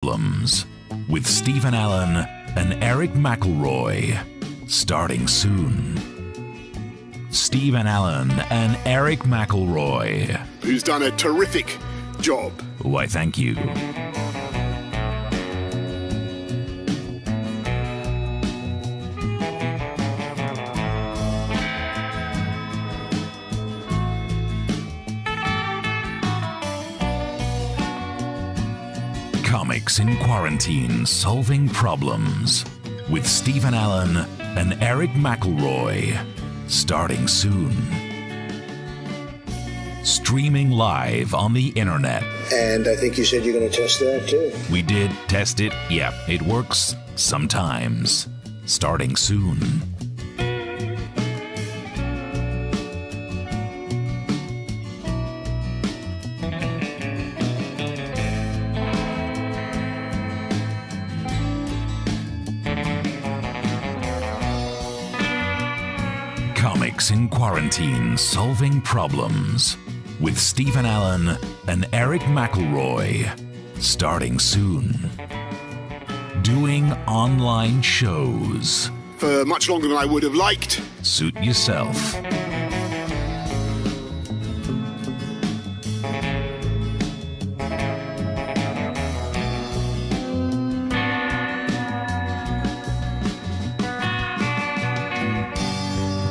Problems with Stephen Allen and Erich McElroy, starting soon. Stephen Allen and Erich McElroy. Who's done a terrific job. Why, thank you. Comics in Quarantine, Solving Problems with Stephen Allen and Erich McElroy, starting soon. Streaming live on the internet. And I think you said you're going to test that too. We did test it. Yeah, it works sometimes. Starting soon. Comics in Quarantine, Solving Problems with Stephen Allen and Erich McElroy, starting soon. Doing online shows. For much longer than I would have liked. Suit yourself.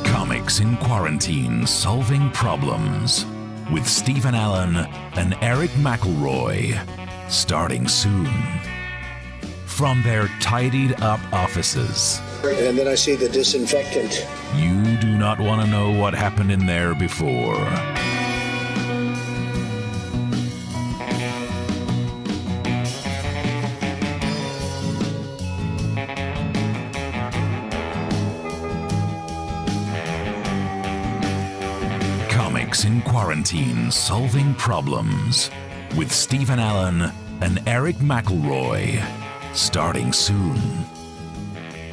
Comics in Quarantine, Solving Problems with Stephen Allen and Erich McElroy, starting soon. From their tidied up offices. And then I see the disinfectant. You do not want to know what happened in there before. Comics in Quarantine, Solving Problems with Stephen Allen and Erich McElroy, starting soon.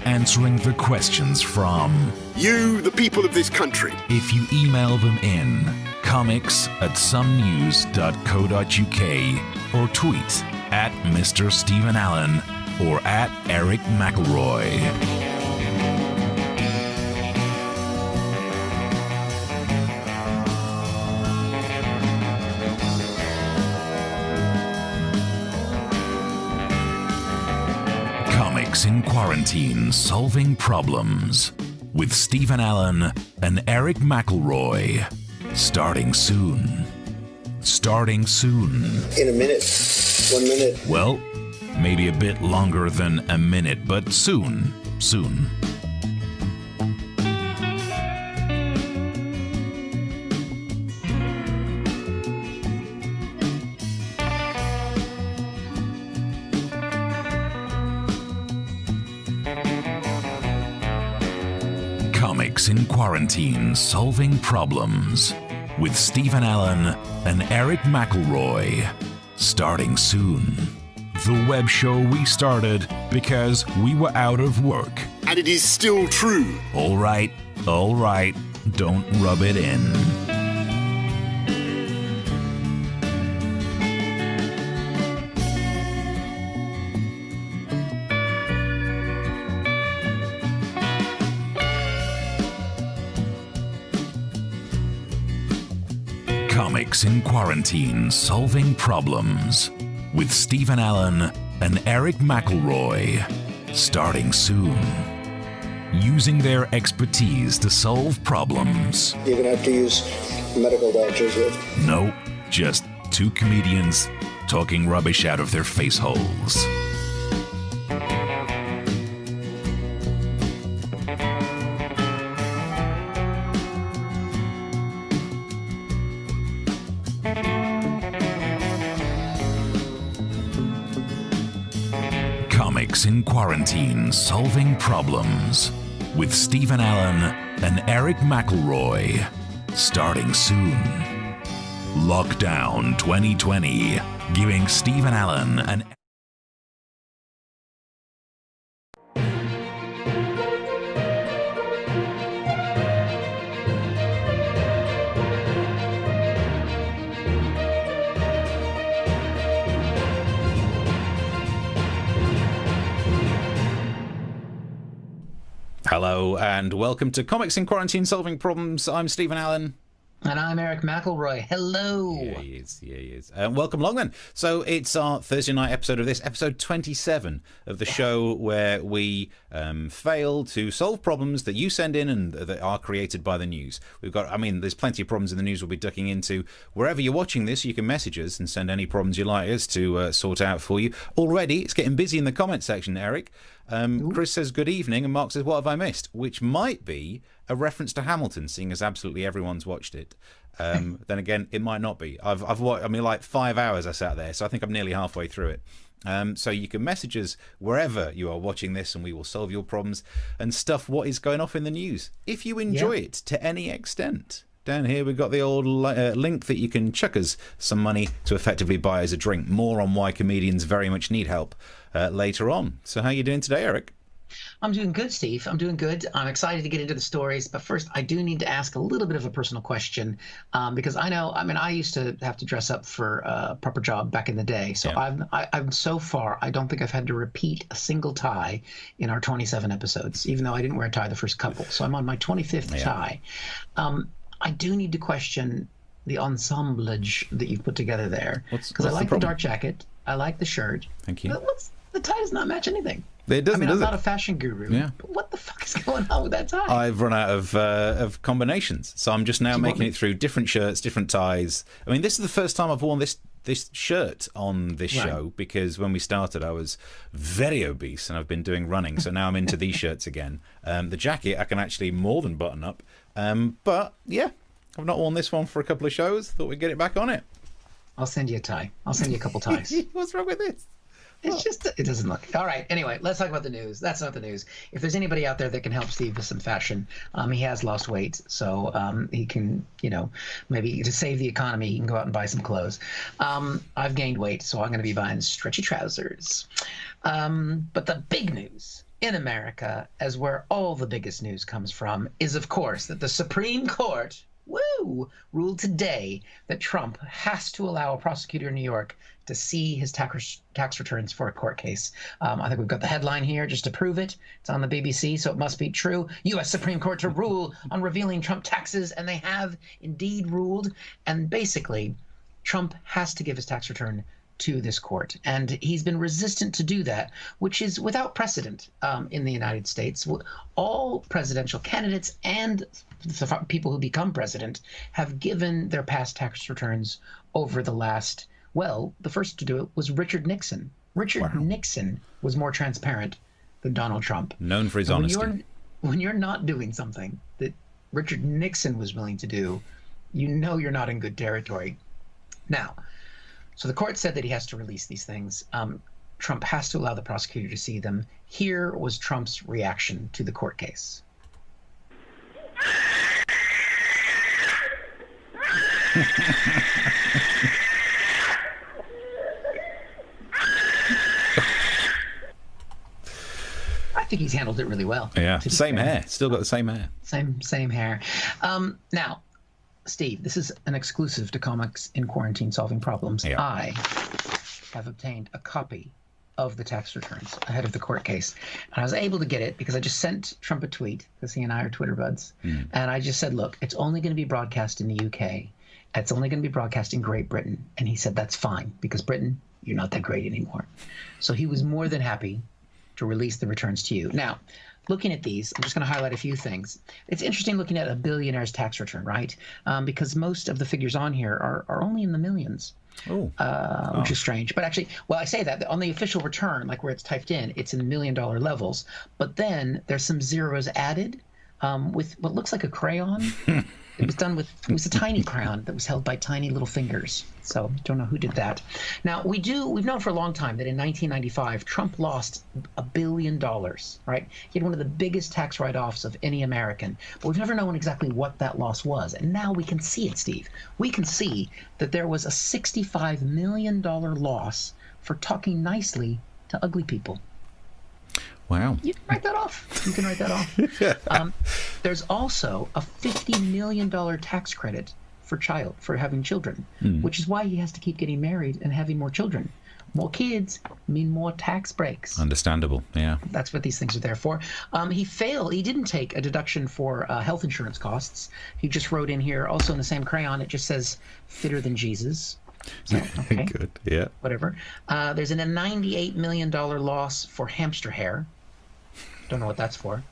Answering the questions from you, the people of this country. If you email them in comics@somenews.co.uk or tweet at Mr. Stephen Allen or at Erich McElroy. Comics in Quarantine, Solving Problems with Stephen Allen and Erich McElroy, starting soon. Starting soon. In a minute. 1 minute. Well, maybe a bit longer than a minute, but soon. Soon. Comics in Quarantine, Solving Problems with Stephen Allen and Erich McElroy, starting soon. The web show we started because we were out of work. And it is still true. All right, don't rub it in. Comics in Quarantine, Solving Problems with Stephen Allen and Erich McElroy, starting soon. Using their expertise to solve problems. You're going to have to use medical doctors with. No, just two comedians talking rubbish out of their face holes. Comics in Quarantine, Solving Problems with Stephen Allen and Erich McElroy, starting soon. Lockdown 2020, giving Stephen Allen an Hello and welcome to Comics in Quarantine Solving Problems. I'm Stephen Allen. And I'm Eric McElroy. Hello. Yeah, he is. Welcome along then. So it's our Thursday night episode of this, episode 27 of the show where we fail to solve problems that you send in and that are created by the news. There's plenty of problems in the news we'll be ducking into. Wherever you're watching this, you can message us and send any problems you like us to sort out for you. Already, it's getting busy in the comment section, Eric. Chris says, good evening, and Mark says, what have I missed? Which might be a reference to Hamilton, seeing as absolutely everyone's watched it. Then again, it might not be. I've watched, like 5 hours I sat there, so I think I'm nearly halfway through it. So you can message us wherever you are watching this, and we will solve your problems and stuff what is going off in the news. If you enjoy it to any extent. Down here we've got the old link that you can chuck us some money to effectively buy us a drink. More on why comedians very much need help later on. So how are you doing today, Eric? I'm doing good, Steve. I'm doing good. I'm excited to get into the stories. But first, I do need to ask a little bit of a personal question because I used to have to dress up for a proper job back in the day. So yeah. I'm so far, I don't think I've had to repeat a single tie in our 27 episodes, even though I didn't wear a tie the first couple. So I'm on my 25th tie. I do need to question the ensemblage that you've put together there. Because I like the dark jacket. I like the shirt. Thank you. But the tie does not match anything. It doesn't, I'm not a fashion guru, but what the fuck is going on with that tie? I've run out of combinations, so I'm just now making it through different shirts, different ties. I mean, this is the first time I've worn this shirt on this show, because when we started I was very obese and I've been doing running, so now I'm into these shirts again. The jacket I can actually more than button up, but yeah, I've not worn this one for a couple of shows. Thought we'd get it back on it. I'll send you a tie. I'll send you a couple ties. What's wrong with this? It's just, it doesn't look. All right. Anyway, let's talk about the news. That's not the news. If there's anybody out there that can help Steve with some fashion, he has lost weight. So he can, maybe to save the economy, he can go out and buy some clothes. I've gained weight, so I'm going to be buying stretchy trousers. But the big news in America, as where all the biggest news comes from, is, of course, that the Supreme Court ruled today that Trump has to allow a prosecutor in New York to see his tax returns for a court case. I think we've got the headline here just to prove it. It's on the BBC, so it must be true. U.S. Supreme Court to rule on revealing Trump taxes, and they have indeed ruled. And basically, Trump has to give his tax return to this court, and he's been resistant to do that, which is without precedent in the United States. All presidential candidates and the people who become president have given their past tax returns over the last, the first to do it was Richard Nixon. Richard Nixon was more transparent than Donald Trump. Known for his honesty. When you're not doing something that Richard Nixon was willing to do, you're not in good territory. Now, so the court said that he has to release these things. Trump has to allow the prosecutor to see them. Here was Trump's reaction to the court case. I think he's handled it really well. Yeah, same hair. Still got the same hair. Same hair. Now, Steve, this is an exclusive to Comics in Quarantine Solving Problems. Yeah. I have obtained a copy of the tax returns ahead of the court case. And I was able to get it because I just sent Trump a tweet, because he and I are Twitter buds. And I just said, look, it's only going to be broadcast in the UK. It's only going to be broadcast in Great Britain. And he said, that's fine, because Britain, you're not that great anymore. So he was more than happy to release the returns to you. Now, looking at these, I'm just going to highlight a few things. It's interesting looking at a billionaire's tax return, right? Because most of the figures on here are only in the millions, which is strange. But actually, I say that on the official return, like where it's typed in, it's in $1 million levels. But then there's some zeros added with what looks like a crayon. It was a tiny crayon that was held by tiny little fingers. So don't know who did that. Now, we've known for a long time that in 1995, Trump lost $1 billion, right? He had one of the biggest tax write-offs of any American, but we've never known exactly what that loss was. And now we can see it, Steve. We can see that there was a $65 million loss for talking nicely to ugly people. Wow. You can write that off. There's also a $50 million tax credit for having children, which is why he has to keep getting married and having more children. More kids mean more tax breaks. Understandable, yeah. That's what these things are there for. He failed. He didn't take a deduction for health insurance costs. He just wrote in here, also in the same crayon, it just says fitter than Jesus. So, okay. Good, yeah. Whatever. There's a $98 million loss for hamster hair. Don't know what that's for.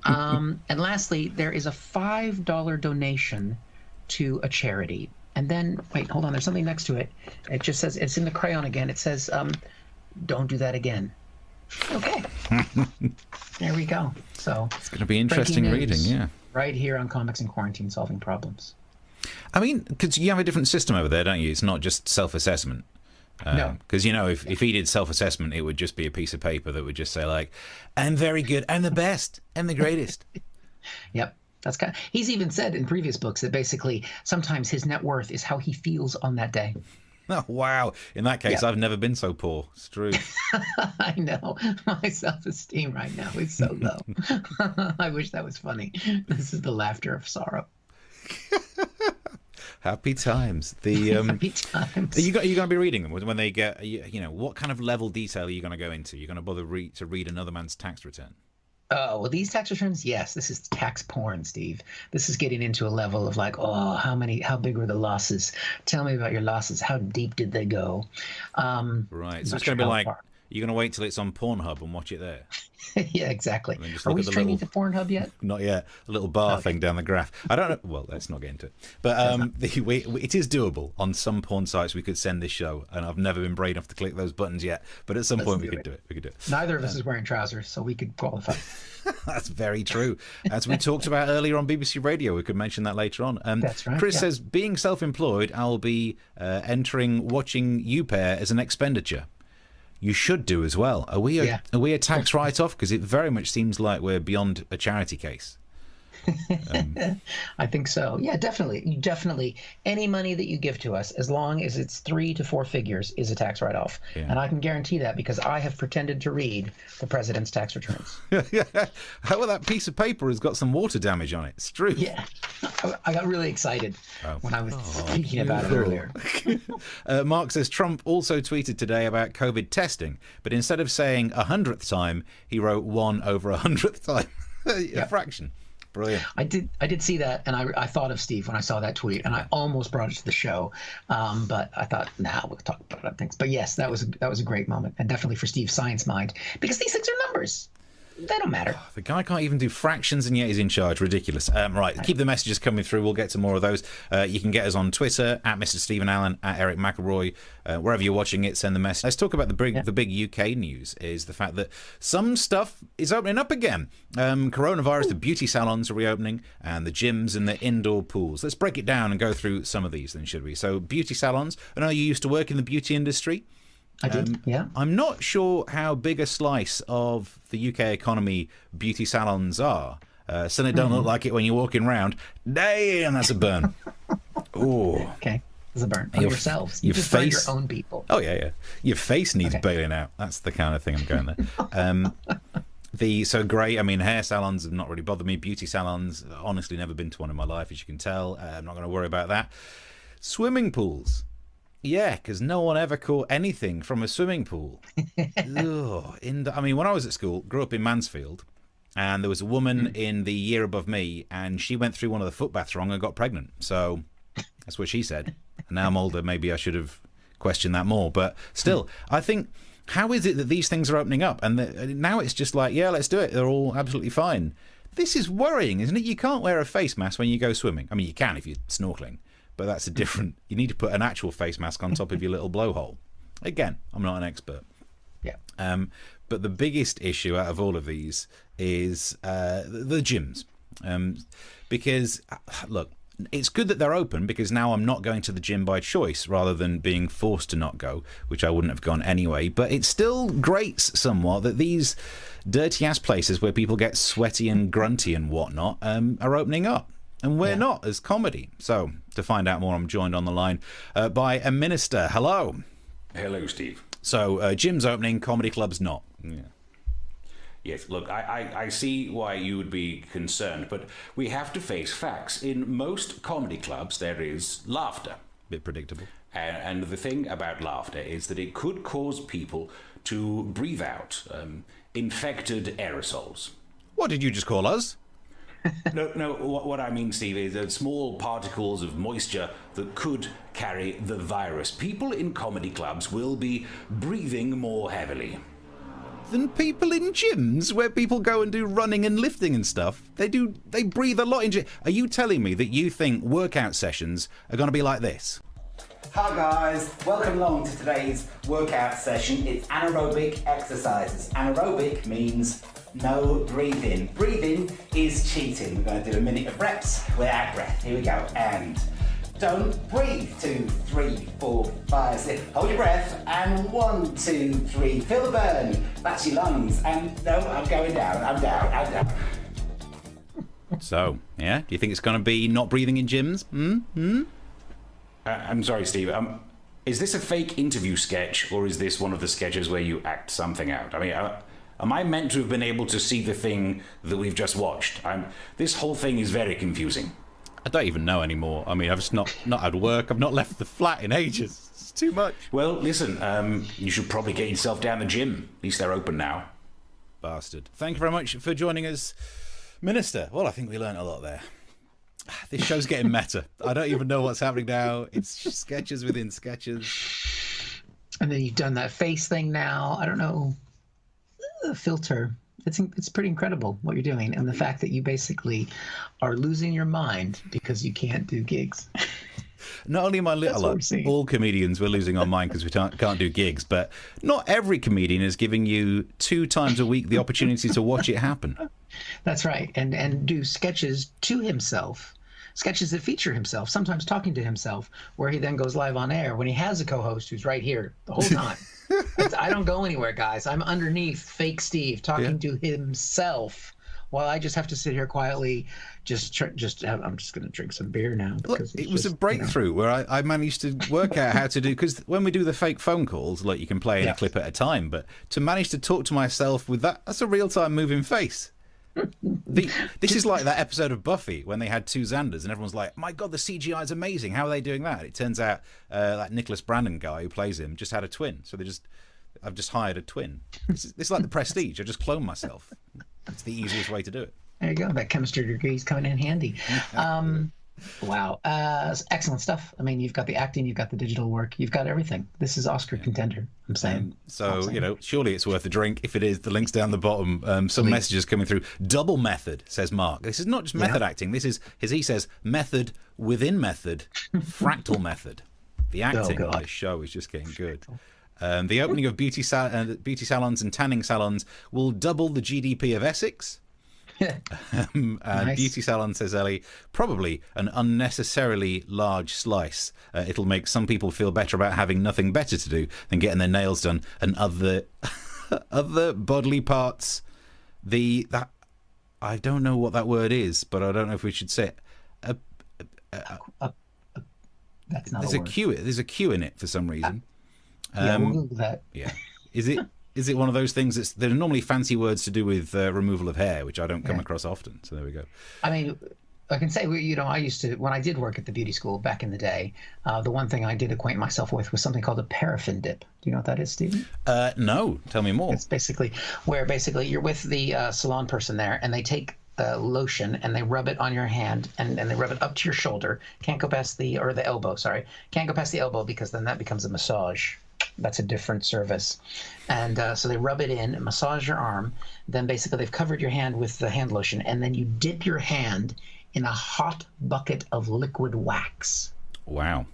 And lastly, there is a $5 donation to a charity. And then, wait, hold on. There's something next to it. It just says, it's in the crayon again. It says, don't do that again. Okay. There we go. So it's going to be interesting reading, yeah. Right here on Comics in Quarantine, Solving Problems. I mean, because you have a different system over there, don't you? It's not just self-assessment. No. Because, you know, if he did self-assessment, it would just be a piece of paper that would just say, like, I'm very good, I'm the best, I'm the greatest. Yep. That's kind of, he's even said in previous books that basically sometimes his net worth is how he feels on that day. Oh, wow. In that case, I've never been so poor. It's true. I know. My self-esteem right now is so low. I wish that was funny. This is the laughter of sorrow. Happy times. Happy times. Are you going to be reading them when they get, you know, what kind of level detail are you going to go into? You're going to bother to read another man's tax return? Oh, well, these tax returns, yes, this is tax porn, Steve. This is getting into a level of like, oh, how big were the losses? Tell me about your losses. How deep did they go? Right. So it's going to be like, you're going to wait till it's on Pornhub and watch it there? Yeah, exactly. Are we streaming to Pornhub yet? Not yet. A little bar thing down the graph. I don't know. Well, let's not get into it. But it is doable. On some porn sites, we could send this show, and I've never been brave enough to click those buttons yet. But at some point, we could do it. We could do it. Neither of us is wearing trousers, so we could qualify. That's very true. As we talked about earlier on BBC Radio, we could mention that later on. That's right. Chris says, being self-employed, I'll be entering watching you pair as an expenditure. You should do as well. Are we a tax write-off? Because it very much seems like we're beyond a charity case. I think so. Yeah, definitely. Any money that you give to us, as long as it's 3 to 4 figures, is a tax write-off. Yeah. And I can guarantee that because I have pretended to read the president's tax returns. How about that piece of paper has got some water damage on it? It's true. Yeah. I got really excited when I was speaking about it earlier. Mark says Trump also tweeted today about COVID testing, but instead of saying 100th time, he wrote 1 over 100th time. A fraction. Brilliant. I did see that, and I thought of Steve when I saw that tweet, and I almost brought it to the show, but I thought, we'll talk about other things. But yes, that was a great moment, and definitely for Steve's science mind, because these things are numbers. They don't matter. The guy can't even do fractions, and yet he's in charge. Ridiculous. Right, keep the messages coming through. We'll get to more of those. You can get us on Twitter, at Mr. Stephen Allen, at Eric McElroy. Wherever you're watching it, send the message. Let's talk about the big UK news, is the fact that some stuff is opening up again. Coronavirus, the beauty salons are reopening, and the gyms and the indoor pools. Let's break it down and go through some of these then, should we? So beauty salons. I know you used to work in the beauty industry. I did, yeah. I'm not sure how big a slice of the UK economy beauty salons are. Certainly don't look like it when you're walking around. Damn, that's a burn. Ooh. Okay, it's a burn on yourselves. You just burn your own people. Oh, yeah. Your face needs bailing out. That's the kind of thing I'm going there. So great. I mean, hair salons have not really bothered me. Beauty salons, honestly, never been to one in my life, as you can tell. I'm not going to worry about that. Swimming pools. Yeah, because no one ever caught anything from a swimming pool. I mean, when I was at school, grew up in Mansfield, and there was a woman in the year above me, and she went through one of the foot baths wrong and got pregnant. So that's what she said. And now I'm older, maybe I should have questioned that more. But still, I think, how is it that these things are opening up? And now it's just like, yeah, let's do it. They're all absolutely fine. This is worrying, isn't it? You can't wear a face mask when you go swimming. I mean, you can if you're snorkeling. But that's a different... You need to put an actual face mask on top of your little blowhole. Again, I'm not an expert. Yeah. But the biggest issue out of all of these is the gyms. Because, look, it's good that they're open because now I'm not going to the gym by choice rather than being forced to not go, which I wouldn't have gone anyway. But it still grates somewhat that these dirty-ass places where people get sweaty and grunty and whatnot are opening up. And we're not, as comedy. So, to find out more, I'm joined on the line by a minister. Hello. Hello, Steve. So, gyms opening, comedy clubs not. Yeah. Yes, look, I see why you would be concerned, but we have to face facts. In most comedy clubs, there is laughter. Bit predictable. And the thing about laughter is that it could cause people to breathe out infected aerosols. What did you just call us? No, what I mean, Steve, is that small particles of moisture that could carry the virus. People in comedy clubs will be breathing more heavily. Than people in gyms where people go and do running and lifting and stuff. They breathe a lot in gym. Are you telling me that you think workout sessions are going to be like this? Hi guys, welcome along to today's workout session. It's anaerobic exercises. Anaerobic means no breathing. Breathing is cheating. We're going to do a minute of reps without breath. Here we go. And don't breathe. 2, 3, 4, 5, 6. Hold your breath. And 1, 2, 3. Feel the burn. That's your lungs. And no, I'm going down. I'm down. So, yeah, do you think it's going to be not breathing in gyms? I'm sorry, Steve. Is this a fake interview sketch, or is this one of the sketches where you act something out? I mean, am I meant to have been able to see the thing that we've just watched? This whole thing is very confusing. I don't even know anymore. I mean, I've just not had work. I've not left the flat in ages. It's too much. Well, listen, you should probably get yourself down the gym. At least they're open now. Bastard. Thank you very much for joining us, Minister. Well, I think we learnt a lot there. This show's getting meta. I don't even know what's happening now. It's sketches within sketches. And then you've done that face thing now. I don't know. Filter. It's pretty incredible what you're doing. And the fact that you basically are losing your mind because you can't do gigs. Not only am I all comedians, we're losing our mind because we can't do gigs, but not every comedian is giving you 2 times a week the opportunity to watch it happen. That's right. And do sketches to himself. Sketches that feature himself, sometimes talking to himself, where he then goes live on air when he has a co-host who's right here the whole time. I don't go anywhere, guys. I'm underneath fake Steve talking to himself while I just have to sit here quietly. I'm just going to drink some beer now. Because it was a breakthrough where I managed to work out how to do, because when we do the fake phone calls, like you can play in a clip at a time, but to manage to talk to myself with that's a real-time moving face. This is like that episode of Buffy when they had 2 Xanders and everyone's like, my God, the CGI is amazing. How are they doing that? It turns out that Nicholas Brandon guy who plays him just had a twin. So I've just hired a twin. It's like the Prestige. I just clone myself. It's the easiest way to do it. There you go. That chemistry degree is coming in handy. Wow. Excellent stuff. I mean, you've got the acting, you've got the digital work, you've got everything. This is Oscar contender, I'm saying. Surely it's worth a drink. If it is, the link's down the bottom. Some messages coming through. Double method, says Mark. This is not just method acting. This is, as he says, method within method, fractal method. The acting on this show is just getting good. The opening of beauty salons and tanning salons will double the GDP of Essex. Nice. Beauty salon, says Ellie, probably an unnecessarily large slice. It'll make some people feel better about having nothing better to do than getting their nails done and other bodily parts. I don't know what that word is, but I don't know if we should say it. That's not there's a Q. There's a Q in it for some reason. We'll Google that. Yeah. Is it one of those things there are normally fancy words to do with removal of hair, which I don't come across often. So there we go. I mean, I can say, I used to, when I did work at the beauty school back in the day, the one thing I did acquaint myself with was something called a paraffin dip. Do you know what that is, Stephen? No. Tell me more. It's basically where you're with the salon person there, and they take lotion and they rub it on your hand, and they rub it up to your shoulder. Can't go past the elbow, sorry. Can't go past the elbow because then that becomes a massage. That's a different service. And so they rub it in and massage your arm. Then basically they've covered your hand with the hand lotion, and then you dip your hand in a hot bucket of liquid wax. Wow.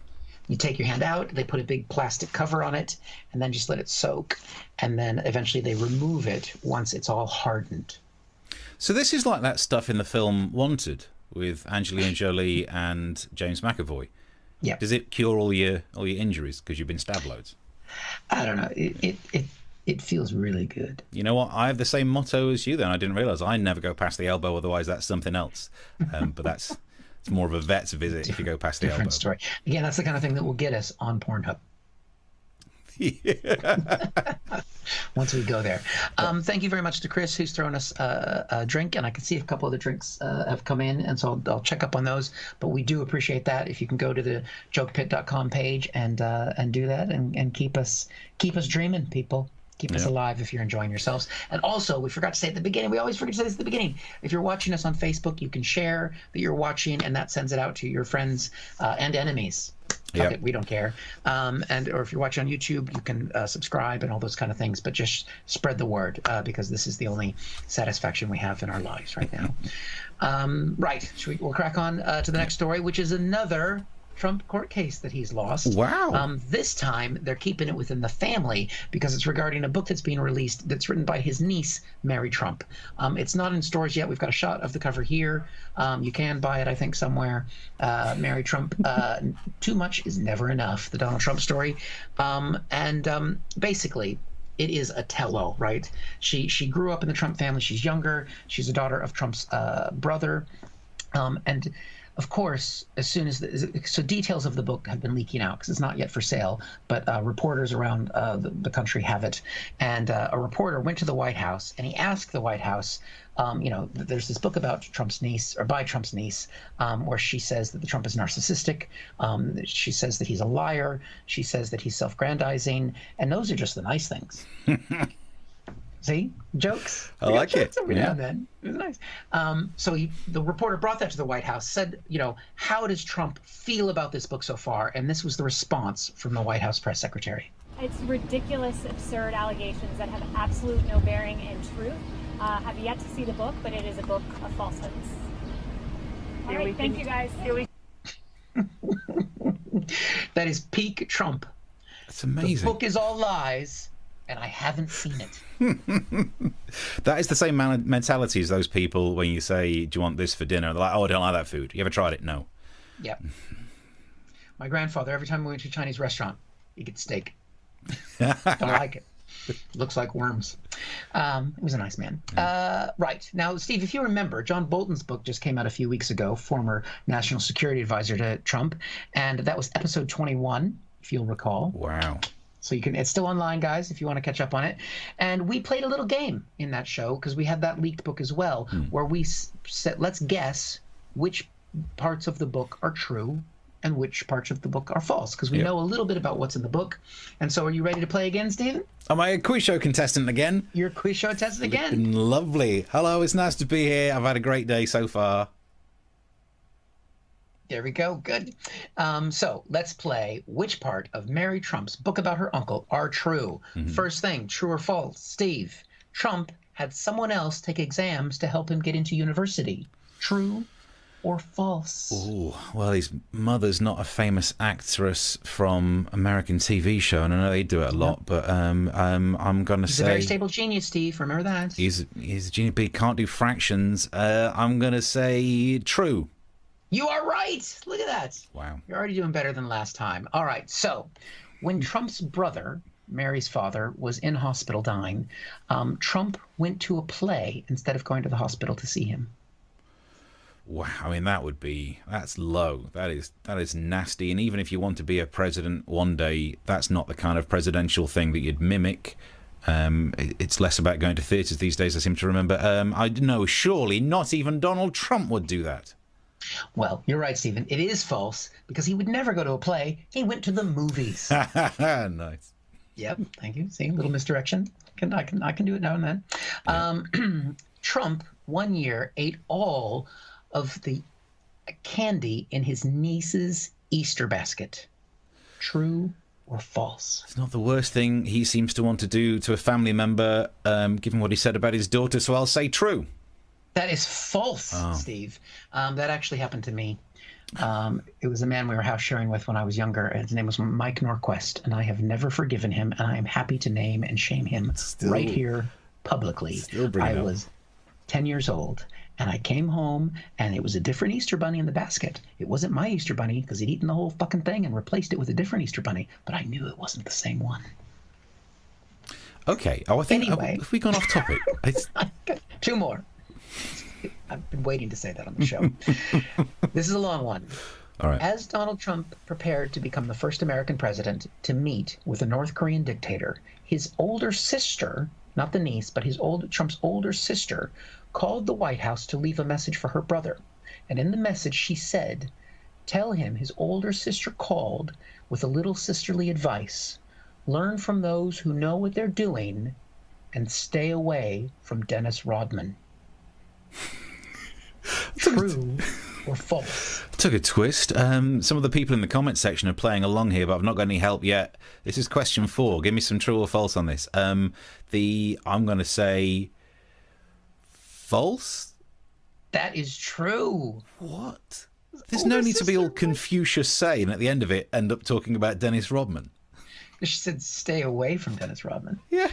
You take your hand out, they put a big plastic cover on it, and then just let it soak. And then eventually they remove it once it's all hardened. So this is like that stuff in the film Wanted with Angelina Jolie and James McAvoy. Yeah. Does it cure all your injuries because you've been stabbed loads? I don't know. It feels really good. You know what? I have the same motto as you then. I didn't realise I never go past the elbow, otherwise that's something else. But it's more of a vet's visit if you go past the elbow. Different story. Again, that's the kind of thing that will get us on Pornhub. Once we go there. Thank you very much to Chris, who's thrown us a drink, and I can see a couple of the drinks have come in, and so I'll check up on those. But we do appreciate that. If you can go to the jokepit.com page and do that and keep us dreaming, people. Keep us alive if you're enjoying yourselves. And also, we forgot to say at the beginning, we always forget to say this at the beginning, if you're watching us on Facebook, you can share that you're watching, and that sends it out to your friends and enemies. Fuck it, we don't care. Or if you're watching on YouTube, you can subscribe and all those kind of things, but just spread the word because this is the only satisfaction we have in our lives right now. Right, we'll crack on to the next story, which is another Trump court case that he's lost. Wow. This time they're keeping it within the family because it's regarding a book that's being released that's written by his niece, Mary Trump. It's not in stores yet. We've got a shot of the cover here. You can buy it, I think, somewhere. Mary Trump, Too Much is Never Enough, the Donald Trump story. Basically, it is a tell-all, right? She grew up in the Trump family. She's younger. She's a daughter of Trump's brother. And of course, as soon as so details of the book have been leaking out because it's not yet for sale, but reporters around the country have it. And a reporter went to the White House and he asked the White House, there's this book about Trump's niece, or by Trump's niece, where she says that the Trump is narcissistic. She says that he's a liar. She says that he's self-grandizing. And those are just the nice things. See, jokes. I like it. Every now and then. It was nice. So the reporter brought that to the White House, said, how does Trump feel about this book so far? And this was the response from the White House press secretary. It's ridiculous, absurd allegations that have absolute no bearing in truth. Have yet to see the book, but it is a book of falsehoods. All right, thank you guys. That is peak Trump. That's amazing. The book is all lies, and I haven't seen it. That is the same mentality as those people when you say, do you want this for dinner? They're like, oh, I don't like that food. You ever tried it? No. Yeah. My grandfather, every time we went to a Chinese restaurant, he gets steak. Don't like it. Looks like worms. He was a nice man. Right. Now, Steve, if you remember, John Bolton's book just came out a few weeks ago, former national security advisor to Trump, and that was episode 21, if you'll recall. Wow. So it's still online, guys, if you want to catch up on it. And we played a little game in that show because we had that leaked book as well, where we said, let's guess which parts of the book are true and which parts of the book are false, because we know a little bit about what's in the book. And so are you ready to play again, Stephen? Am I a quiz show contestant again? You're a quiz show contestant again. Lovely. Hello, it's nice to be here. I've had a great day so far. There we go. Good. So let's play which part of Mary Trump's book about her uncle are true. First thing, true or false? Steve, Trump had someone else take exams to help him get into university. True or false? Oh, well, his mother's not a famous actress from American TV show, and I know they do it a lot, but I'm going to say... He's a very stable genius, Steve. Remember that. He's a genius, but he can't do fractions. I'm going to say true. You are right. Look at that. Wow. You're already doing better than last time. All right. So when Trump's brother, Mary's father, was in hospital dying, Trump went to a play instead of going to the hospital to see him. Wow. I mean, that's low. That is nasty. And even if you want to be a president one day, that's not the kind of presidential thing that you'd mimic. It's less about going to theatres these days, I seem to remember. I know, surely not even Donald Trump would do that. Well, you're right, Stephen. It is false because he would never go to a play. He went to the movies. Nice. Yep. Thank you. See, a little misdirection. I can do it now and then. Yeah. Trump 1 year ate all of the candy in his niece's Easter basket. True or false? It's not the worst thing he seems to want to do to a family member, given what he said about his daughter. So I'll say true. That is false, Steve. That actually happened to me. It was a man we were house sharing with when I was younger. His name was Mike Norquist, and I have never forgiven him, and I am happy to name and shame him right here publicly. I was 10 years old, and I came home, and it was a different Easter bunny in the basket. It wasn't my Easter bunny, because he'd eaten the whole fucking thing and replaced it with a different Easter bunny, but I knew it wasn't the same one. Okay. Oh, I think anyway. Have we gone off topic? Two more. I've been waiting to say that on the show. This is a long one. All right. As Donald Trump prepared to become the first American president to meet with a North Korean dictator, his older sister, not the niece, but Trump's older sister, called the White House to leave a message for her brother. And in the message, she said, tell him his older sister called with a little sisterly advice. Learn from those who know what they're doing and stay away from Dennis Rodman. True or false? Took a twist. Some of the people in the comment section are playing along here, but I've not got any help yet. This is question 4. Give me some true or false on this. I'm going to say false. That is true. What? There's no need to be all Confucius saying at the end of it end up talking about Dennis Rodman. She said stay away from Dennis Rodman. Yeah.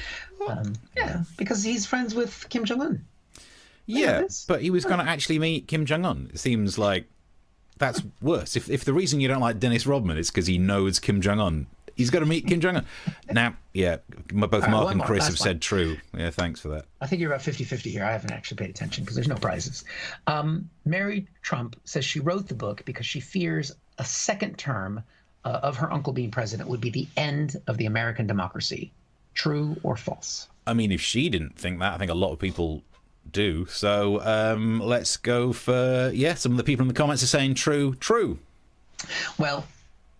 Yeah, because he's friends with Kim Jong-un. Yeah, but he was going to actually meet Kim Jong-un. It seems like that's worse. If the reason you don't like Dennis Rodman is because he knows Kim Jong-un, he's got to meet Kim Jong-un. Now, yeah, both Mark and Chris have said true. Yeah, thanks for that. I think you're about 50-50 here. I haven't actually paid attention because there's no prizes. Mary Trump says she wrote the book because she fears a second term of her uncle being president would be the end of the American democracy. True or false? I mean, if she didn't think that, I think a lot of people do. So let's go for, some of the people in the comments are saying true. Well,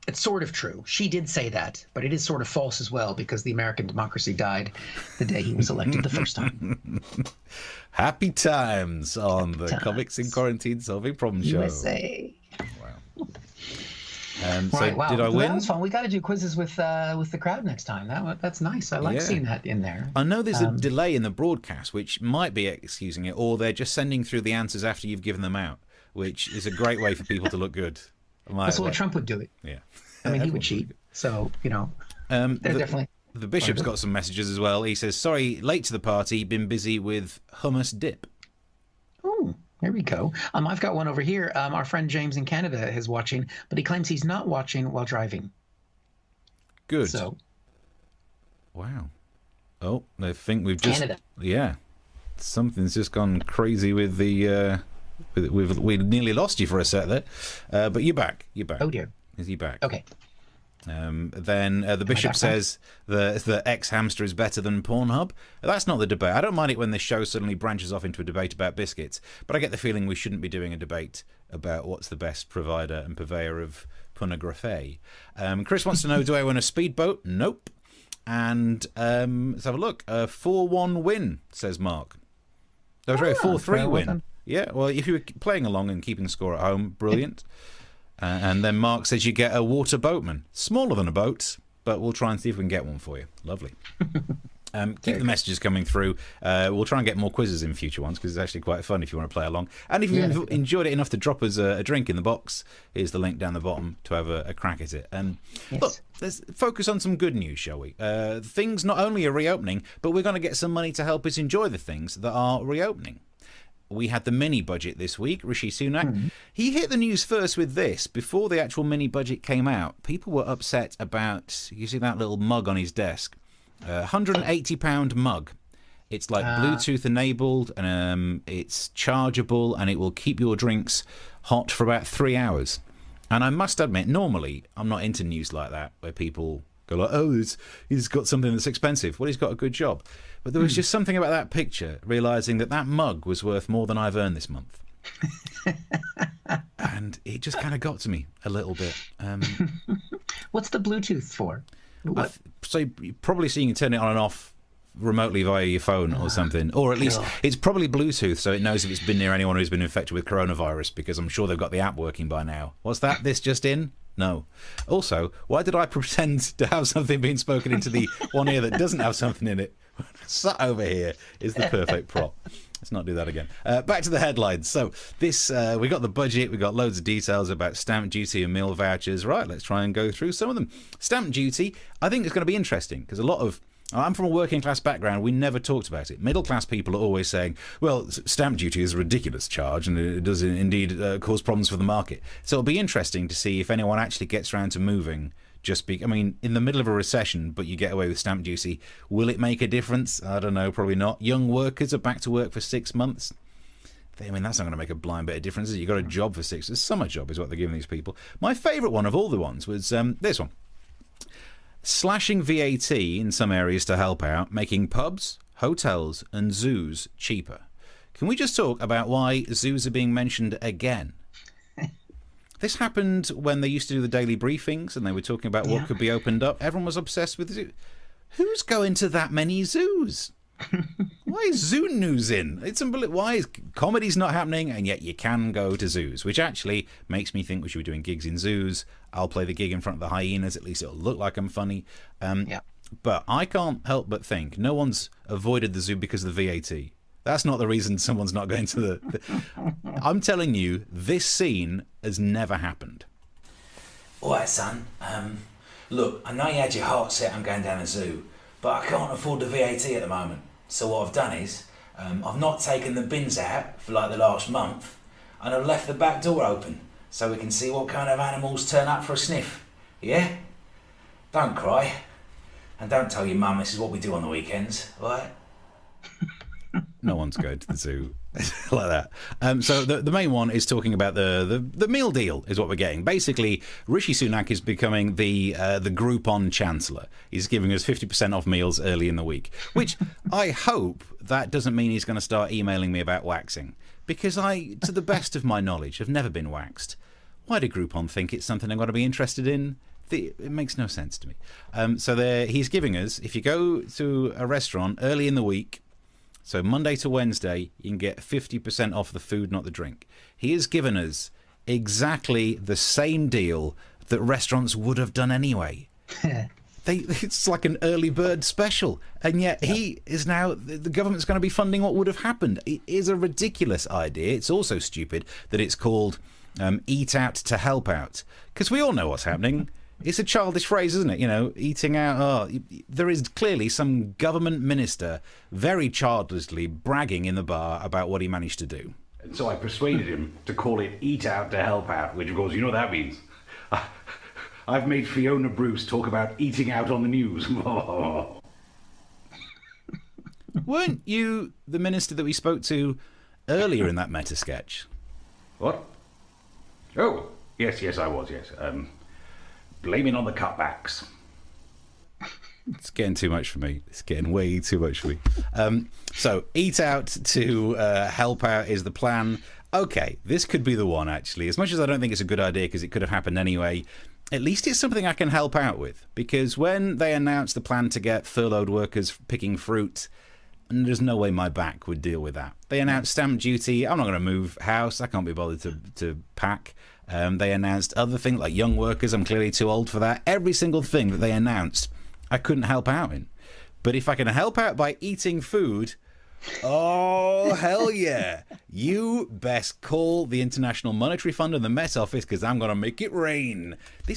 it's sort of true. She did say that, but it is sort of false as well because the American democracy died the day he was elected the first time. Happy times on the Comics in Quarantine Solving Problem Show. USA. Wow. So right, wow. Did I win? That was fun. We got to do quizzes with the crowd next time. That's nice. I like seeing that in there. I know there's a delay in the broadcast, which might be excusing it, or they're just sending through the answers after you've given them out, which is a great way for people to look good. That's what Trump would do it. Yeah. I mean, he would cheat. So, they're definitely... The Bishop's got some messages as well. He says, sorry, late to the party, been busy with hummus dip. Oh, there we go. I've got one over here. Our friend James in Canada is watching, but he claims he's not watching while driving. Good. So, wow. Oh, I think we've just... Canada. Yeah. Something's just gone crazy with the... We nearly lost you for a sec there. But you're back. Oh, dear. Is he back? Okay. Then the Bishop says the X-Hamster is better than Pornhub. That's not the debate. I don't mind it when this show suddenly branches off into a debate about biscuits, but I get the feeling we shouldn't be doing a debate about what's the best provider and purveyor of pornography. Chris wants to know, do I win a speedboat? Nope. And let's have a look. 4-1 win, says Mark. Oh, sorry, 4-3 win. Yeah, well, if you were playing along and keeping score at home, brilliant. And then Mark says you get a water boatman. Smaller than a boat, but we'll try and see if we can get one for you. Lovely. Keep the messages coming through. We'll try and get more quizzes in future ones because it's actually quite fun if you want to play along. And if you've enjoyed it enough to drop us a drink in the box, here's the link down the bottom to have a crack at it. Look, let's focus on some good news, shall we? Things not only are reopening, but we're going to get some money to help us enjoy the things that are reopening. We had the mini budget this week. Rishi Sunak, he hit the news first with this. Before the actual mini budget came out, people were upset about, you see that little mug on his desk, £180 mug. It's like Bluetooth enabled, and it's chargeable, and it will keep your drinks hot for about 3 hours. And I must admit, normally I'm not into news like that, where people go like, oh, he's got something that's expensive. Well, he's got a good job. But there was just something about that picture, realising that mug was worth more than I've earned this month. And it just kind of got to me a little bit. What's the Bluetooth for? So probably so you can turn it on and off remotely via your phone or something. Or at least it's probably Bluetooth, so it knows if it's been near anyone who's been infected with coronavirus, because I'm sure they've got the app working by now. What's that? This just in? No. Also, why did I pretend to have something being spoken into the one ear that doesn't have something in it? Sat over here is the perfect prop. Let's not do that again. Back to the headlines. So this, we got the budget, we got loads of details about stamp duty and meal vouchers. Right, let's try and go through some of them. Stamp duty, I think it's going to be interesting because I'm from a working class background, we never talked about it. Middle class people are always saying, well, stamp duty is a ridiculous charge and it does indeed cause problems for the market. So it'll be interesting to see if anyone actually gets around to moving. In the middle of a recession, but you get away with stamp duty. Will it make a difference? I don't know, probably not. Young workers are back to work for 6 months. I mean, that's not going to make a blind bit of difference. You've got a job for 6. A summer job is what they're giving these people. My favourite one of all the ones was this one. Slashing VAT in some areas to help out, making pubs, hotels and zoos cheaper. Can we just talk about why zoos are being mentioned again? This happened when they used to do the daily briefings and they were talking about what could be opened up. Everyone was obsessed with zoos. Who's going to that many zoos? Why is zoo news in? It's unbelievable. Why is comedy's not happening and yet you can go to zoos? Which actually makes me think we should be doing gigs in zoos. I'll play the gig in front of the hyenas. At least it'll look like I'm funny. But I can't help but think no one's avoided the zoo because of the VAT. That's not the reason someone's not going to the... I'm telling you, this scene has never happened. All right, son. Look, I know you had your heart set on going down a zoo, but I can't afford the VAT at the moment. So what I've done is, I've not taken the bins out for like the last month, and I've left the back door open so we can see what kind of animals turn up for a sniff. Yeah? Don't cry. And don't tell your mum this is what we do on the weekends, all right? No one's going to the zoo like that. So the main one is talking about the meal deal is what we're getting. Basically, Rishi Sunak is becoming the Groupon chancellor. He's giving us 50% off meals early in the week, which I hope that doesn't mean he's going to start emailing me about waxing, because I, to the best of my knowledge, have never been waxed. Why do Groupon think it's something I'm going to be interested in? It makes no sense to me. So he's giving us, if you go to a restaurant early in the week, so Monday to Wednesday, you can get 50% off the food, not the drink. He has given us exactly the same deal that restaurants would have done anyway. It's like an early bird special. And yet he is now, the government's going to be funding what would have happened. It is a ridiculous idea. It's also stupid that it's called eat out to help out. Because we all know what's happening. It's a childish phrase, isn't it? You know, eating out. Oh, there is clearly some government minister very childishly bragging in the bar about what he managed to do. And so I persuaded him to call it eat out to help out, which of course, you know what that means. I've made Fiona Bruce talk about eating out on the news. Weren't you the minister that we spoke to earlier in that meta sketch? What? Oh, yes, I was, yes. Blaming on the cutbacks. It's getting too much for me. It's getting way too much for me. So, eat out to help out is the plan. Okay, this could be the one, actually. As much as I don't think it's a good idea because it could have happened anyway, at least it's something I can help out with. Because when they announced the plan to get furloughed workers picking fruit, there's no way my back would deal with that. They announced stamp duty. I'm not going to move house. I can't be bothered to pack. They announced other things like young workers. I'm clearly too old for that. Every single thing that they announced, I couldn't help out in. But if I can help out by eating food, oh, hell yeah. You best call the International Monetary Fund and the Met Office because I'm going to make it rain. I'm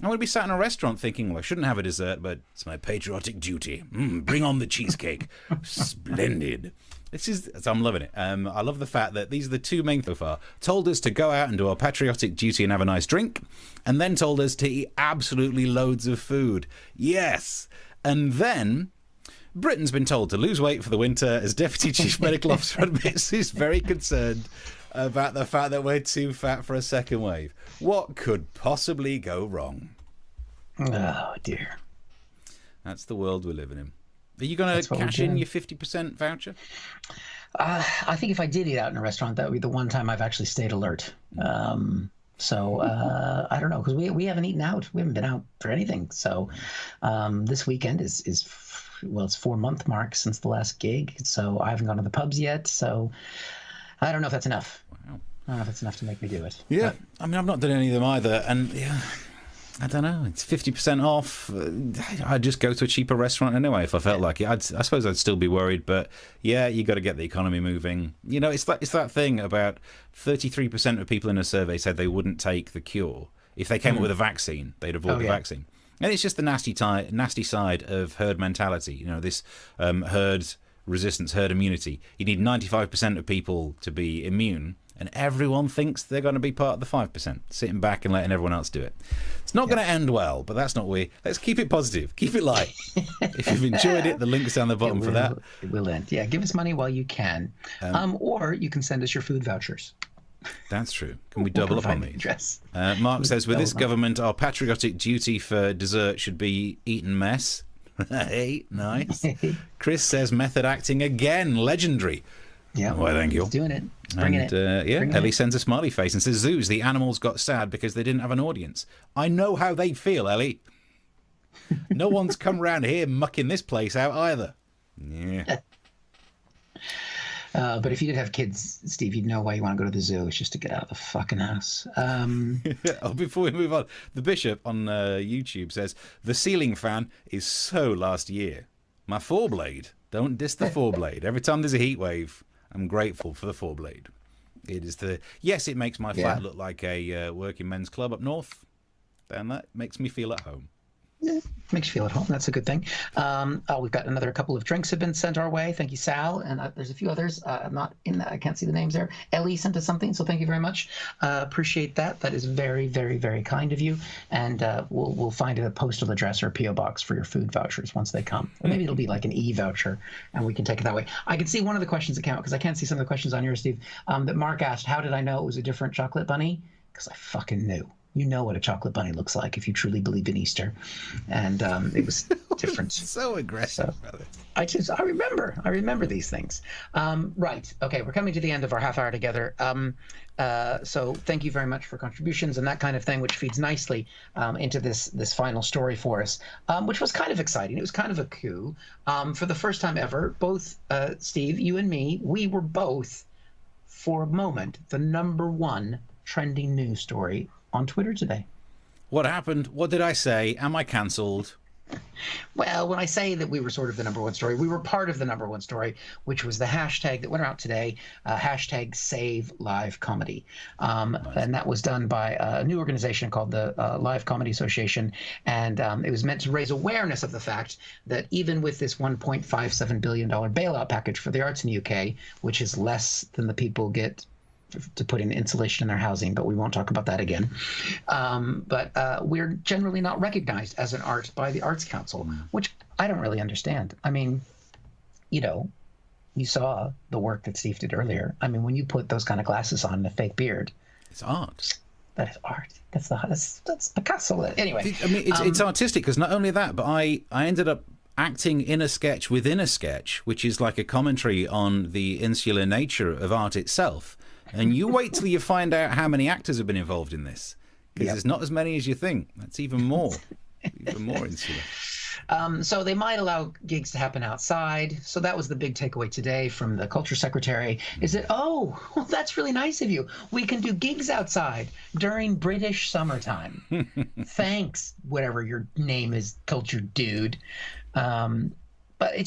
going to be sat in a restaurant thinking, well, I shouldn't have a dessert, but it's my patriotic duty. Bring on the cheesecake. Splendid. So I'm loving it. I love the fact that these are the two main so far. Told us to go out and do our patriotic duty and have a nice drink, and then told us to eat absolutely loads of food. Yes. And then Britain's been told to lose weight for the winter as Deputy Chief Medical Officer admits he's very concerned about the fact that we're too fat for a second wave. What could possibly go wrong? Oh, dear. That's the world we're living in. Are you going to cash in your 50% voucher? I think if I did eat out in a restaurant, that would be the one time I've actually stayed alert. So I don't know, because we haven't eaten out. We haven't been out for anything. So this weekend is it's 4-month mark since the last gig. So I haven't gone to the pubs yet. So I don't know if that's enough. Wow. I don't know if that's enough to make me do it. Yeah. But, I mean, I've not done any of them either. And yeah, I don't know. It's 50% off. I'd just go to a cheaper restaurant anyway if I felt like it. I suppose I'd still be worried, but yeah, you got to get the economy moving. You know, it's that thing about 33% of people in a survey said they wouldn't take the cure. If they came up with a vaccine, they'd avoid the vaccine. And it's just the nasty side of herd mentality. You know, this herd resistance, herd immunity. You need 95% of people to be immune, and everyone thinks they're going to be part of the 5%, sitting back and letting everyone else do it. It's not going to end well, but that's not we. Let's keep it positive. Keep it light. If you've enjoyed it, the link's down the bottom for that. It will end. Yeah, give us money while you can. Or you can send us your food vouchers. That's true. Can we double up on these? Address. Mark says, with this government, our patriotic duty for dessert should be eaten mess. Hey, nice. Chris says, method acting again, legendary. Yeah, well, thank you. He's doing it. He's bringing it. Ellie sends a smiley face and says, zoos, the animals got sad because they didn't have an audience. I know how they feel, Ellie. No one's come round here mucking this place out either. Yeah. But if you did have kids, Steve, you'd know why you want to go to the zoo. It's just to get out of the fucking house. Before we move on, the Bishop on YouTube says, the ceiling fan is so last year. My four-blade. Don't diss the four-blade. Every time there's a heat wave, I'm grateful for the four-blade. It is yes, it makes my flat look like a working men's club up north. And that makes me feel at home. Yeah, makes you feel at home. That's a good thing. We've got another couple of drinks have been sent our way. Thank you, Sal. And there's a few others. I'm not in that. I can't see the names there. Ellie sent us something, so thank you very much. Appreciate that. That is very, very, very kind of you. And we'll find a postal address or a P.O. box for your food vouchers once they come. Or maybe it'll be like an e-voucher, and we can take it that way. I can see one of the questions that count, because I can't see some of the questions on yours, Steve, that Mark asked, how did I know it was a different chocolate bunny? Because I fucking knew. You know what a chocolate bunny looks like if you truly believe in Easter, and it was different. So aggressive, brother. I remember these things. Right. Okay, we're coming to the end of our half hour together. So thank you very much for contributions and that kind of thing, which feeds nicely into this final story for us, which was kind of exciting. It was kind of a coup. For the first time ever, both Steve, you and me, we were both, for a moment, the #1 trending news story on Twitter today. What happened? What did I say? Am I cancelled? Well, when I say that we were sort of the #1 story, we were part of the #1 story, which was the hashtag that went out today, hashtag Save Live Comedy. Nice. And that was done by a new organization called the Live Comedy Association. And it was meant to raise awareness of the fact that even with this $1.57 billion bailout package for the arts in the UK, which is less than the people get to put in insulation in their housing, but we won't talk about that again. But we're generally not recognized as an art by the Arts Council, which I don't really understand. I mean, you saw the work that Steve did earlier. I mean, when you put those kind of glasses on and a fake beard, it's art. That is art. That's Picasso. Anyway, I mean, it's artistic, because not only that, but I ended up acting in a sketch within a sketch, which is like a commentary on the insular nature of art itself. And you wait till you find out how many actors have been involved in this, because there's not as many as you think. That's even more insular. So they might allow gigs to happen outside. So that was the big takeaway today from the culture secretary, is that, well, that's really nice of you. We can do gigs outside during British summertime. Thanks, whatever your name is, culture dude. But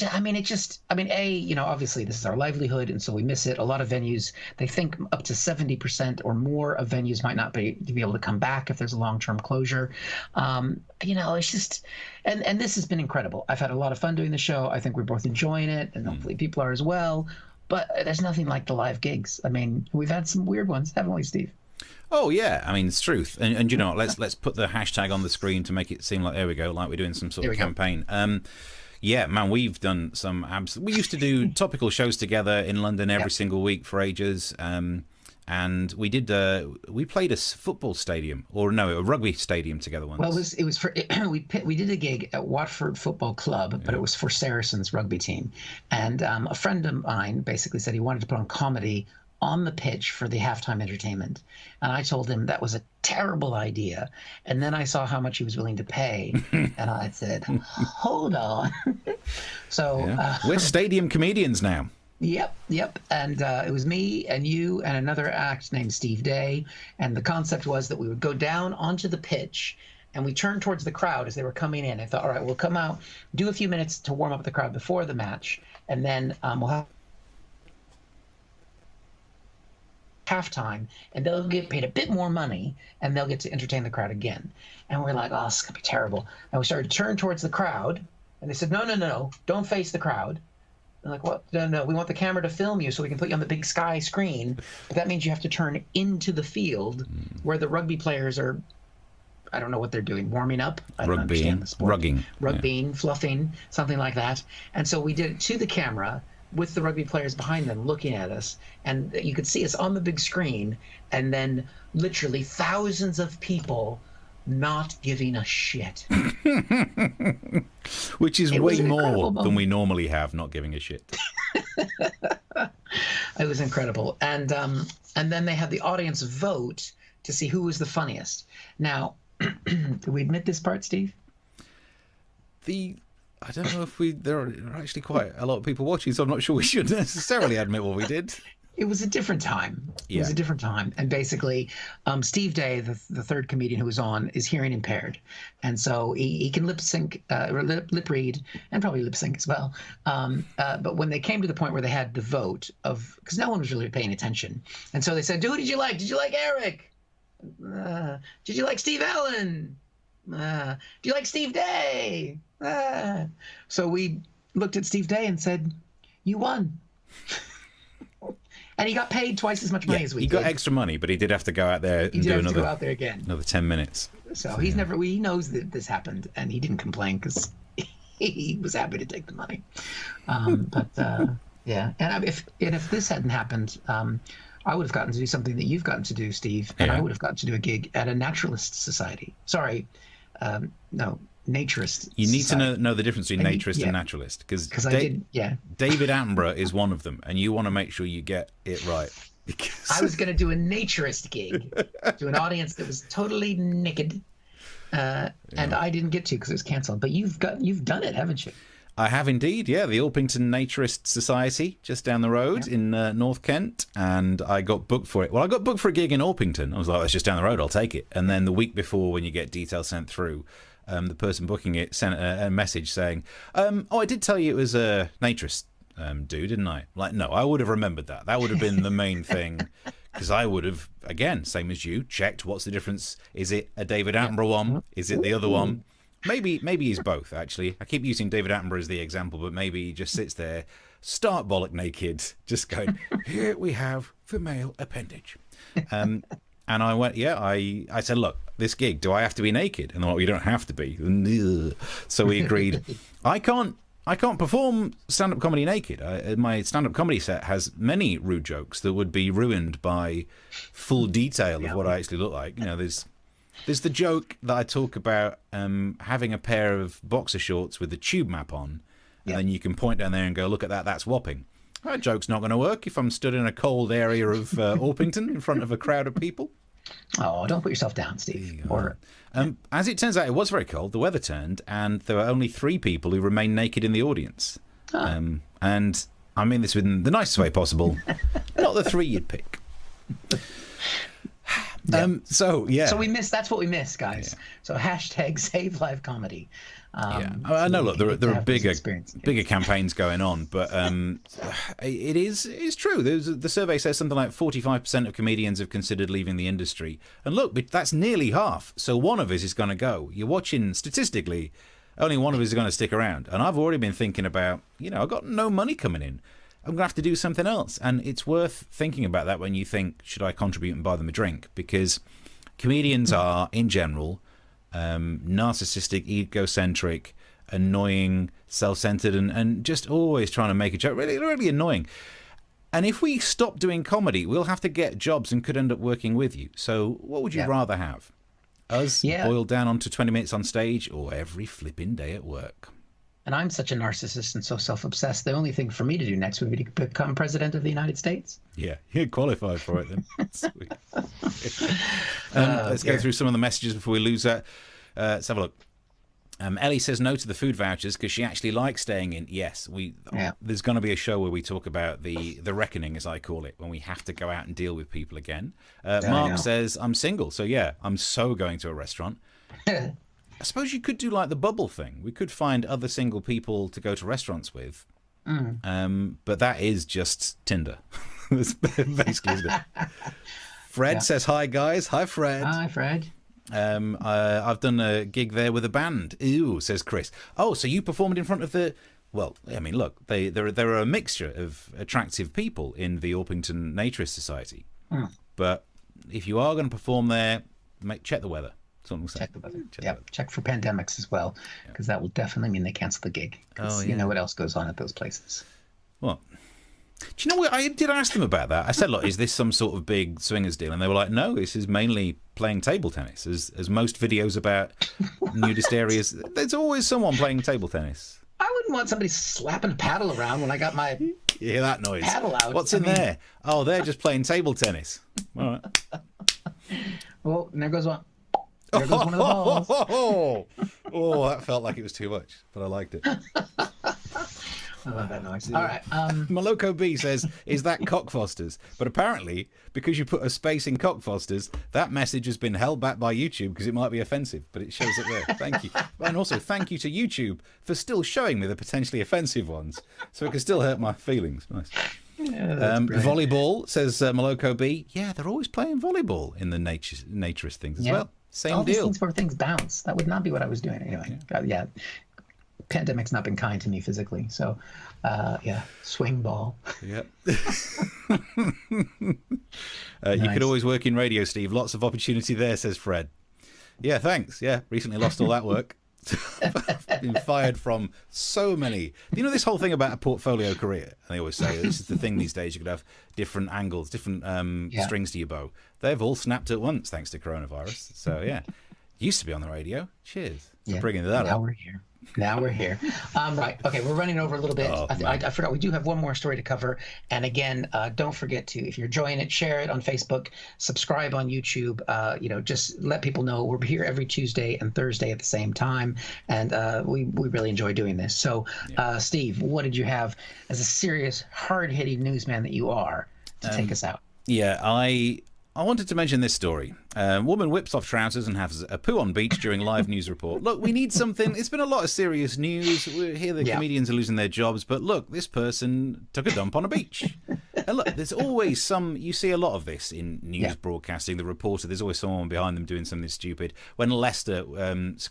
obviously this is our livelihood, and so we miss it. A lot of venues, they think up to 70% or more of venues might not be able to come back if there's a long-term closure. It's just, and this has been incredible. I've had a lot of fun doing the show. I think we're both enjoying it, and hopefully people are as well. But there's nothing like the live gigs. I mean, we've had some weird ones, haven't we, Steve? Oh yeah, I mean, it's truth. And let's put the hashtag on the screen to make it seem like, there we go, like we're doing some sort of campaign. Yeah, man, we've done some we used to do topical shows together in London every single week for ages. And we did we played a football stadium, a rugby stadium together once. Well, it was for we did a gig at Watford Football Club, but it was for Saracens rugby team. And a friend of mine basically said he wanted to put on comedy on the pitch for the halftime entertainment. And I told him that was a terrible idea. And then I saw how much he was willing to pay. And I said, hold on. So we're stadium comedians now. Yep. And it was me and you and another act named Steve Day. And the concept was that we would go down onto the pitch and we turned towards the crowd as they were coming in. I thought, all right, we'll come out, do a few minutes to warm up the crowd before the match. And then we'll have halftime, and they'll get paid a bit more money, and they'll get to entertain the crowd again. And we're like, this is gonna be terrible. And we started to turn towards the crowd, and they said, no, don't face the crowd. They're like, what? No, we want the camera to film you so we can put you on the big sky screen. But that means you have to turn into the field where the rugby players are, I don't know what they're doing, warming up? I don't understand the sport. Rugbying, fluffing, something like that. And so we did it to the camera with the rugby players behind them looking at us. And you could see us on the big screen. And then literally thousands of people not giving a shit. Which is way more than we normally have, not giving a shit. It was incredible. And then they had the audience vote to see who was the funniest. Now, do we admit this part, Steve? I don't know if there are actually quite a lot of people watching, so I'm not sure we should necessarily admit what we did. It was a different time. It was a different time. And basically, Steve Day, the third comedian who was on, is hearing impaired. And so he can lip sync, lip read, and probably lip sync as well. But when they came to the point where they had the vote because no one was really paying attention. And so they said, who did you like? Did you like Eric? Did you like Steve Allen? Do you like Steve Day? So we looked at Steve Day and said, you won. And he got paid twice as much money as we did. He got extra money, but he did have to go out there and do another 10 minutes. So he knows that this happened, and he didn't complain because he was happy to take the money. Yeah. And if this hadn't happened, I would have gotten to do something that you've gotten to do, Steve, and I would have gotten to do a gig at a naturalist society. Sorry, no, naturist. You need to know the difference between naturist and naturalist, because David Attenborough is one of them, and you want to make sure you get it right. I was going to do a naturist gig to an audience that was totally naked, and I didn't get to because it was canceled. But you've done it, haven't you? I have indeed, yeah. The Orpington Naturist Society, just down the road in North Kent, and I got booked for it. Well, I got booked for a gig in Orpington. I was like, it's just down the road, I'll take it. And then the week before, when you get details sent through, the person booking it sent a message saying, I did tell you it was a naturist dude, didn't I? Like, no, I would have remembered that. That would have been the main thing, because I would have, again, same as you, checked what's the difference. Is it a David Attenborough one? Is it the other one? Maybe he's both, actually. I keep using David Attenborough as the example, but maybe he just sits there, stark bollock naked, just going, here we have the male appendage. And I went, I said, look, this gig, do I have to be naked? And they're like, you don't have to be. So we agreed. I can't perform stand-up comedy naked. My stand-up comedy set has many rude jokes that would be ruined by full detail of what I actually look like. You know, there's the joke that I talk about having a pair of boxer shorts with the tube map on, and then you can point down there and go, look at that, that's whopping. That joke's not going to work if I'm stood in a cold area of Orpington in front of a crowd of people. Oh, don't put yourself down, Steve. As it turns out, it was very cold. The weather turned, and there were only 3 people who remained naked in the audience. And I mean this in the nicest way possible. Not the 3 you'd pick. So we miss. That's what we miss, guys. So hashtag Save Live Comedy. I know. Look, there are bigger campaigns going on, but it's true. The survey says something like 45% of comedians have considered leaving the industry, and look, that's nearly half. So one of us is going to go. You're watching statistically, only one of us is going to stick around, and I've already been thinking about, I've got no money coming in. I'm going to have to do something else. And it's worth thinking about that when you think, should I contribute and buy them a drink? Because comedians are, in general, narcissistic, egocentric, annoying, self-centered, and just always trying to make a joke. Really, really annoying. And if we stop doing comedy, we'll have to get jobs and could end up working with you. So what would you rather have? Us boiled down onto 20 minutes on stage, or every flipping day at work? And I'm such a narcissist and so self-obsessed. The only thing for me to do next would be to become president of the United States. Yeah, you'd qualify for it then. Sweet. Let's go through some of the messages before we lose that. Let's have a look. Ellie says no to the food vouchers because she actually likes staying in. Yes, there's going to be a show where we talk about the reckoning, as I call it, when we have to go out and deal with people again. Mark says, I'm single, so I'm so going to a restaurant. I suppose you could do like the bubble thing. We could find other single people to go to restaurants with. But that is just Tinder. That's basically, isn't it? Fred says, hi, guys. Hi, Fred. Hi, Fred. I've done a gig there with a band. Ew, says Chris. Oh, so you performed in front of the well, I mean, look, there are a mixture of attractive people in the Orpington Naturist Society. But if you are going to perform there, check the weather. Check the weather. Check for pandemics as well, because that will definitely mean they cancel the gig. You know what else goes on at those places. What? Do you know what? I did ask them about that. I said, look, is this some sort of big swingers deal? And they were like, no, this is mainly playing table tennis. As most videos about nudist areas, there's always someone playing table tennis. I wouldn't want somebody slapping a paddle around when I got my You hear that noise? Paddle out. What's in there? Oh, they're just playing table tennis. All right. Well, and there goes one. There goes one of the balls. Oh, that felt like it was too much, but I liked it. I love that noise. All right. Maloko B says, is that Cockfosters? But apparently, because you put a space in Cockfosters, that message has been held back by YouTube because it might be offensive, but it shows it there. Thank you. And also, thank you to YouTube for still showing me the potentially offensive ones, so it can still hurt my feelings. Nice. Yeah, volleyball, says Maloko B. Yeah, they're always playing volleyball in the naturist things as well. Same all deal. These things where things bounce. That would not be what I was doing anyway. Yeah. Pandemic's not been kind to me physically, so swing ball. Yep. Nice. You could always work in radio, Steve. Lots of opportunity there, says Fred. Yeah, thanks. Yeah, recently lost all that work. I've been fired from so many. You know this whole thing about a portfolio career? And they always say this is the thing these days. You could have different angles, different strings to your bow. They've all snapped at once thanks to coronavirus. So yeah, used to be on the radio. Cheers for bringing that up. Now we're here. Right. Okay, we're running over a little bit. I forgot we do have one more story to cover. And again, don't forget to, if you're enjoying it, share it on Facebook, subscribe on YouTube. Just let people know we're here every Tuesday and Thursday at the same time. And we really enjoy doing this. So, Steve, what did you have as a serious, hard-hitting newsman that you are to take us out? Yeah, I wanted to mention this story. Woman whips off trousers and has a poo on beach during live news report. Look, we need something. It's been a lot of serious news. We hear the comedians are losing their jobs, but look, this person took a dump on a beach. And look, there's always you see a lot of this in news broadcasting. The reporter, there's always someone behind them doing something stupid. When Leicester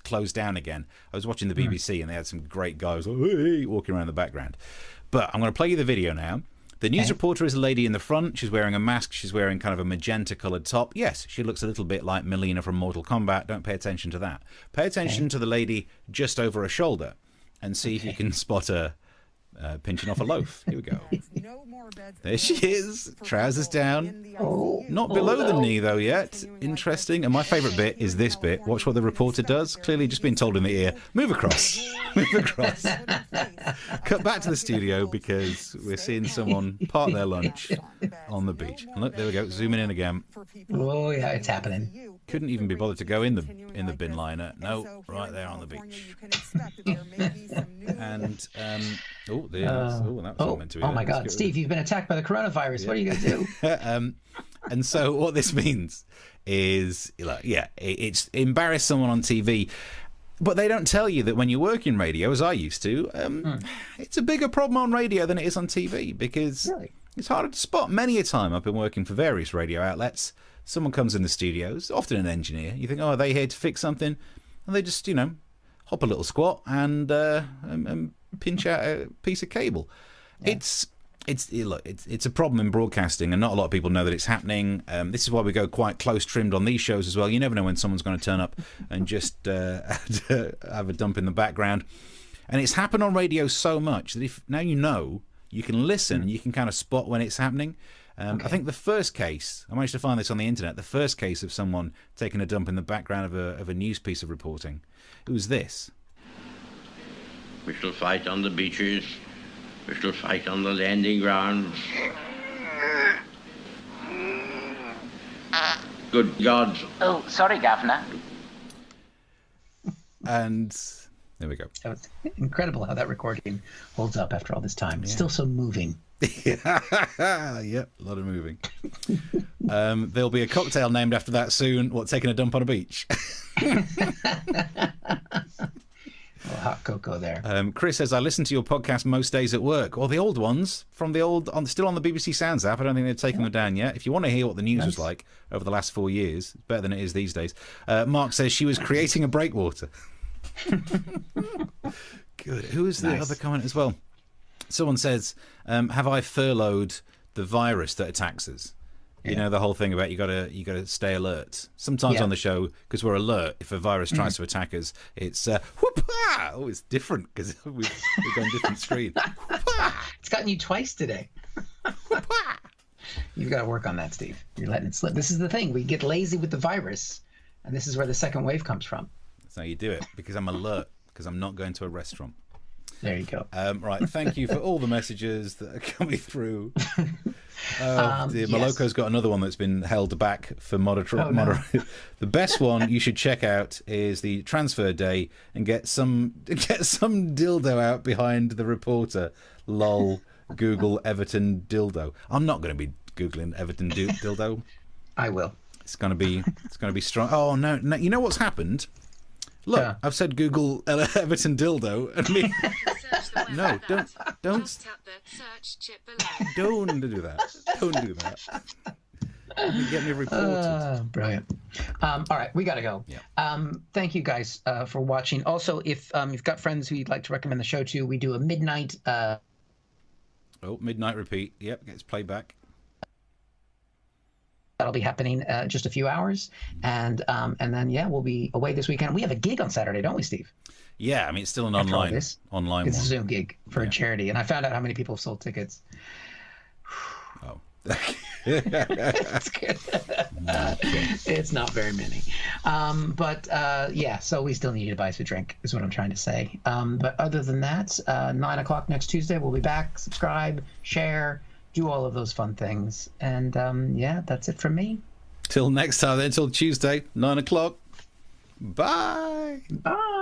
closed down again, I was watching the BBC and they had some great guys walking around the background. But I'm going to play you the video now. The news reporter is a lady in the front. She's wearing a mask. She's wearing kind of a magenta-coloured top. Yes, she looks a little bit like Melina from Mortal Kombat. Don't pay attention to that. Pay attention to the lady just over her shoulder and see if you can spot her pinching off a loaf. Here we go. There she is, trousers down. Not below the knee, though, yet. Interesting. And my favourite bit is this bit. Watch what the reporter does. Clearly just been told in the ear, move across. Move across. Cut back to the studio because we're seeing someone part their lunch on the beach. And look, there we go. Zooming in again. Oh, yeah, it's happening. Couldn't even be bothered to go in the bin liner. No, right there on the beach. And that was all meant to be. Oh my God, Steve, you've been attacked by the coronavirus. Yeah. What are you gonna do? And so what this means is, it's embarrass someone on TV. But they don't tell you that when you work in radio, as I used to, it's a bigger problem on radio than it is on TV because it's harder to spot. Many a time I've been working for various radio outlets. Someone comes in the studios, often an engineer. You think, are they here to fix something? And they just, hop a little squat and pinch out a piece of cable. Yeah. It's a problem in broadcasting, and not a lot of people know that it's happening. This is why we go quite close trimmed on these shows as well. You never know when someone's going to turn up and just have a dump in the background. And it's happened on radio so much that if now you can listen and you can kind of spot when it's happening. I think the first case, I managed to find this on the internet, the first case of someone taking a dump in the background of a news piece of reporting, it was this. We shall fight on the beaches. We shall fight on the landing grounds. Good God. Oh, sorry, Governor. And there we go. That was incredible how that recording holds up after all this time. It's still so moving. Yep, a lot of moving. There'll be a cocktail named after that soon. Taking a dump on a beach. Hot cocoa there. Chris says, I listen to your podcast most days at work. Or the old ones from the old, still on the BBC Sounds app. I don't think they've taken them down yet. If you want to hear what the news was like over the last 4 years, it's better than it is these days. Mark says she was creating a breakwater. Good. Who is the other comment as well? Someone says, have I furloughed the virus that attacks us? You know, the whole thing about you gotta stay alert. Sometimes on the show, because we're alert, if a virus tries to attack us, it's whoop-ah! Oh, it's different because we've got a different screen. It's gotten you twice today. You've got to work on that, Steve. You're letting it slip. This is the thing. We get lazy with the virus, and this is where the second wave comes from. That's how you do it, because I'm alert, because I'm not going to a restaurant. There you go. Right, thank you for all the messages that are coming through. Maloko's got another one that's been held back for The best one you should check out is the transfer day and get some dildo out behind the reporter. Lol. Google Everton dildo. I'm not going to be googling Everton dildo. I will. It's going to be strong. Oh no! You know what's happened? Look, I've said Google Everton dildo, and me. No, don't do that. Don't do that. You get me reported. Brilliant. All right, we got to go. Yeah. Thank you guys for watching. Also, if you've got friends who you'd like to recommend the show to, we do a midnight. Midnight repeat. Yep, gets played back. That'll be happening just a few hours, and then we'll be away this weekend. We have a gig on Saturday, don't we, Steve? Yeah, I mean it's still an online It's one. a Zoom gig for a charity, and I found out how many people have sold tickets. Oh, That's good. It's not very many, so we still need you to buy us a drink, is what I'm trying to say. But other than that, 9 o'clock next Tuesday, we'll be back. Subscribe, share, do all of those fun things, and that's it from me. Till next time, then. Till Tuesday, 9 o'clock. Bye. Bye.